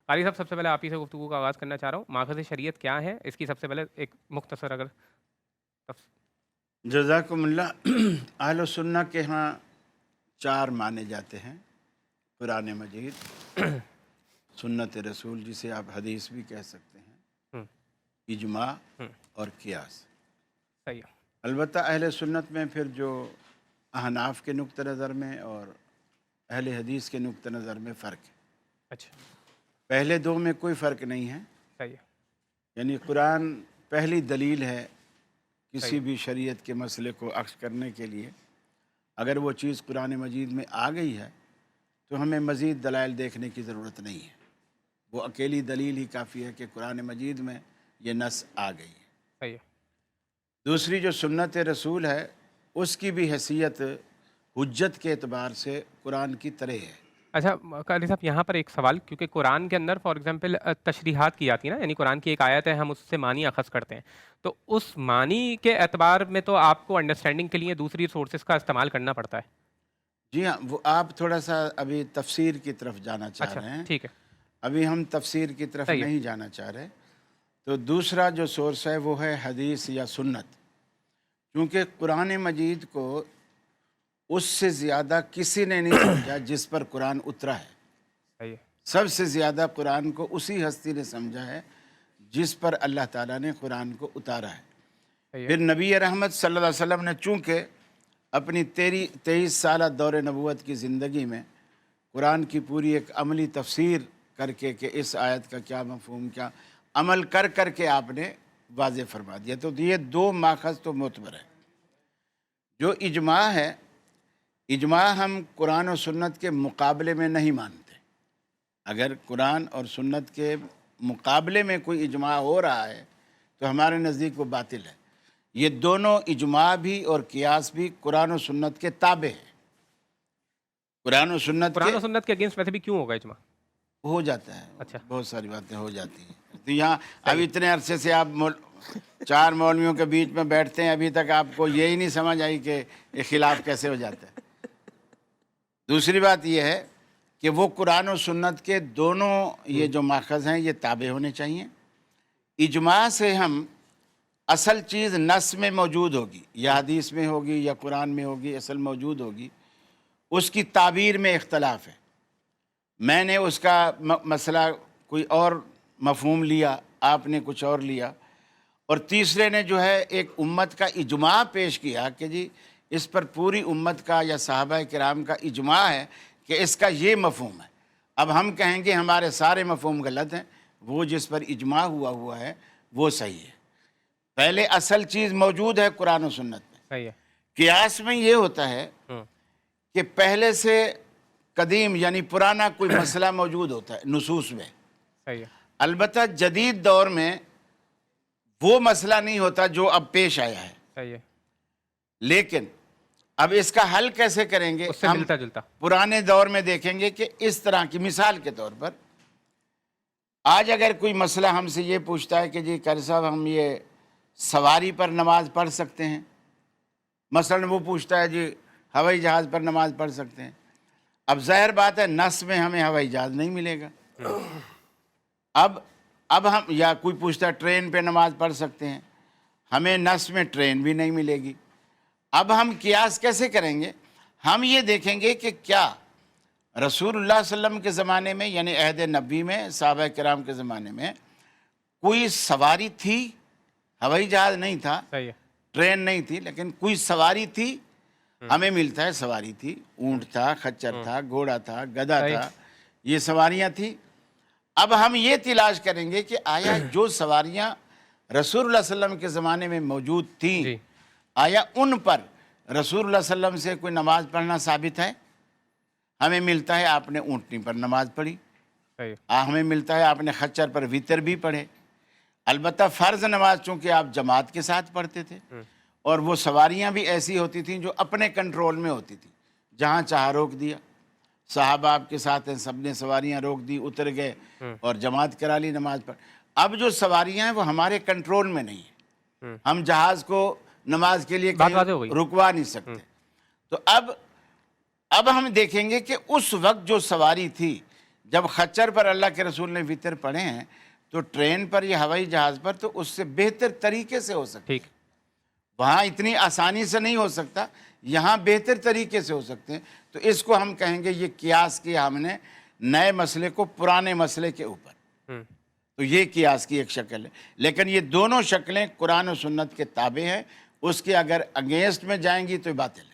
قاری صاحب سب سے پہلے آپ ہی سے گفتگو کا آغاز کرنا چاہ رہا ہوں، ماخذ شریعت کیا ہے؟ اس کی سب سے پہلے ایک مختصر اگر جزاکم اللہ۔ اہل سنہ کے ہاں 4 مانے جاتے ہیں: قرآن مجید، سنت رسول جسے آپ حدیث بھی کہہ سکتے ہیں، ہوں اجماع ہوں اور قیاس۔ صحیح ہے۔ البتہ اہل سنت میں پھر جو احناف کے نقطہ نظر میں اور اہل حدیث کے نقطہ نظر میں فرق ہے۔ اچھا، پہلے دو میں کوئی فرق نہیں ہے، صحیح ہے، یعنی قرآن پہلی دلیل ہے صحیح کسی ہے، بھی شریعت کے مسئلے کو عکس کرنے کے لیے۔ اگر وہ چیز قرآن مجید میں آ گئی ہے تو ہمیں مزید دلائل دیکھنے کی ضرورت نہیں ہے، وہ اکیلی دلیل ہی کافی ہے کہ قرآن مجید میں یہ نص آ گئی ہے۔ صحیح ہے۔ دوسری جو سنت رسول ہے، اس کی بھی حیثیت حجت کے اعتبار سے قرآن کی طرح ہے۔ اچھا قاری صاحب، یہاں پر ایک سوال، کیونکہ قرآن کے اندر فار ایگزامپل تشریحات کی جاتی ہیں نا، یعنی قرآن کی ایک آیت ہے، ہم اس سے معنی اخذ کرتے ہیں، تو اس معنی کے اعتبار میں تو آپ کو انڈرسٹینڈنگ کے لیے دوسری سورسز کا استعمال کرنا پڑتا ہے۔ جی ہاں، وہ آپ تھوڑا سا ابھی تفسیر کی طرف جانا چاہ اچھا رہے ہیں، ٹھیک ہے، ابھی ہم تفسیر کی طرف صحیح ہے، نہیں جانا چاہ رہے۔ تو دوسرا جو سورس ہے وہ ہے حدیث یا سنت، کیونکہ قرآن مجید کو اس سے زیادہ کسی نے نہیں سمجھا جس پر قرآن اترا ہے۔ صحیح ہے، سب سے زیادہ قرآن کو اسی ہستی نے سمجھا ہے جس پر اللہ تعالیٰ نے قرآن کو اتارا ہے۔ صحیح ہے، پھر نبی رحمت صلی اللہ علیہ وسلم نے چونکہ اپنی 23 سالہ دور نبوت کی زندگی میں قرآن کی پوری ایک عملی تفسیر کر کے کہ اس آیت کا کیا مفہوم، کیا عمل کر کر کے آپ نے واضح فرما دیا، تو یہ 2 ماخذ تو معتبر ہے۔ جو اجماع ہے، اجماع ہم قرآن و سنت کے مقابلے میں نہیں مانتے۔ اگر قرآن اور سنت کے مقابلے میں کوئی اجماع ہو رہا ہے تو ہمارے نزدیک وہ باطل ہے۔ یہ دونوں اجماع بھی اور قیاس بھی قرآن و سنت کے تابع ہیں۔ قرآن و سنت کے قرآن و سنت کے اگینسٹ ویسے بھی کیوں ہوگا اجماع؟ ہو جاتا ہے، اچھا بہت ساری باتیں ہو جاتی ہیں۔ تو یہاں اب صحیح، اتنے عرصے سے آپ 4 مولویوں کے بیچ میں بیٹھتے ہیں، ابھی تک آپ کو یہی نہیں سمجھ آئی کہ یہ خلاف کیسے ہو جاتا ہے۔ دوسری بات یہ ہے کہ وہ قرآن و سنت کے دونوں یہ جو ماخذ ہیں یہ تابع ہونے چاہیے۔ اجماع سے ہم اصل چیز نص میں موجود ہوگی یا حدیث میں ہوگی یا قرآن میں ہوگی، اصل موجود ہوگی، اس کی تعبیر میں اختلاف ہے۔ میں نے اس کا مسئلہ کوئی اور مفہوم لیا، آپ نے کچھ اور لیا، اور تیسرے نے جو ہے ایک امت کا اجماع پیش کیا کہ جی اس پر پوری امت کا یا صحابہ کرام کا اجماع ہے کہ اس کا یہ مفہوم ہے۔ اب ہم کہیں گے ہمارے سارے مفہوم غلط ہیں، وہ جس پر اجماع ہوا ہے وہ صحیح ہے۔ پہلے اصل چیز موجود ہے قرآن و سنت میں۔ صحیح ہے، قیاس میں یہ ہوتا ہے ہوں کہ پہلے سے قدیم یعنی پرانا کوئی مسئلہ موجود ہوتا ہے نصوص میں، صحیح ہے، البتہ جدید دور میں وہ مسئلہ نہیں ہوتا جو اب پیش آیا ہے، صحیح ہے، لیکن اب اس کا حل کیسے کریں گے؟ اس سے ہم ملتا جلتا، پرانے دور میں دیکھیں گے کہ اس طرح کی مثال کے طور پر آج اگر کوئی مسئلہ ہم سے یہ پوچھتا ہے کہ جی قاری صاحب ہم یہ سواری پر نماز پڑھ سکتے ہیں، مثلا وہ پوچھتا ہے جی ہوائی جہاز پر نماز پڑھ سکتے ہیں، اب ظاہر بات ہے نص میں ہمیں ہوائی جہاز نہیں ملے گا۔ اب ہم یا کوئی پوچھتا ہے ٹرین پہ نماز پڑھ سکتے ہیں، ہمیں نص میں ٹرین بھی نہیں ملے گی۔ اب ہم قیاس کیسے کریں گے؟ ہم یہ دیکھیں گے کہ کیا رسول اللہ صلی اللہ علیہ وسلم کے زمانے میں یعنی عہد نبی میں صحابہ کرام کے زمانے میں کوئی سواری تھی، ہوائی جہاز نہیں تھا، صحیح ہے، ٹرین نہیں تھی، لیکن کوئی سواری تھی، ہمیں ملتا ہے سواری تھی، اونٹ تھا، خچر تھا، گھوڑا تھا، گدھا صحیح، تھا، یہ سواریاں تھیں۔ اب ہم یہ تلاش کریں گے کہ آیا جو سواریاں رسول اللہ صلی اللہ علیہ وسلم کے زمانے میں موجود تھیں، جی آیا ان پر رسول اللہ صلی اللہ علیہ وسلم سے کوئی نماز پڑھنا ثابت ہے؟ ہمیں ملتا ہے آپ نے اونٹنی پر نماز پڑھی، صحیح ہے، ہمیں ملتا ہے آپ نے خچر پر وتر بھی پڑھے، البتہ فرض نماز چونکہ آپ جماعت کے ساتھ پڑھتے تھے، اور وہ سواریاں بھی ایسی ہوتی تھیں جو اپنے کنٹرول میں ہوتی تھی، جہاں چاہا روک دیا، صحابہ آپ کے ساتھ ہیں، سب نے سواریاں روک دی، اتر گئے اور جماعت کرا لی، نماز پڑھ۔ اب جو سواریاں ہیں وہ ہمارے کنٹرول میں نہیں ہیں، ہم جہاز کو نماز کے لیے بات کہیں واضح ہو گئی، رکوا نہیں سکتے۔ تو اب ہم دیکھیں گے کہ اس وقت جو سواری تھی جب خچر پر اللہ کے رسول نے وطر پڑھے ہیں تو ٹرین پر یا ہوائی جہاز پر تو اس سے بہتر طریقے سے ہو سکتا، ٹھیک، وہاں اتنی آسانی سے نہیں ہو سکتا، یہاں بہتر طریقے سے ہو سکتے ہیں. تو اس کو ہم کہیں گے یہ قیاس کیا ہم نے نئے مسئلے کو پرانے مسئلے کے اوپر. ہوں، تو یہ قیاس کی ایک شکل ہے. لیکن یہ دونوں شکلیں قرآن و سنت کے تابع ہیں، اس کے اگر اگینسٹ میں جائیں گی تو باطل ہے.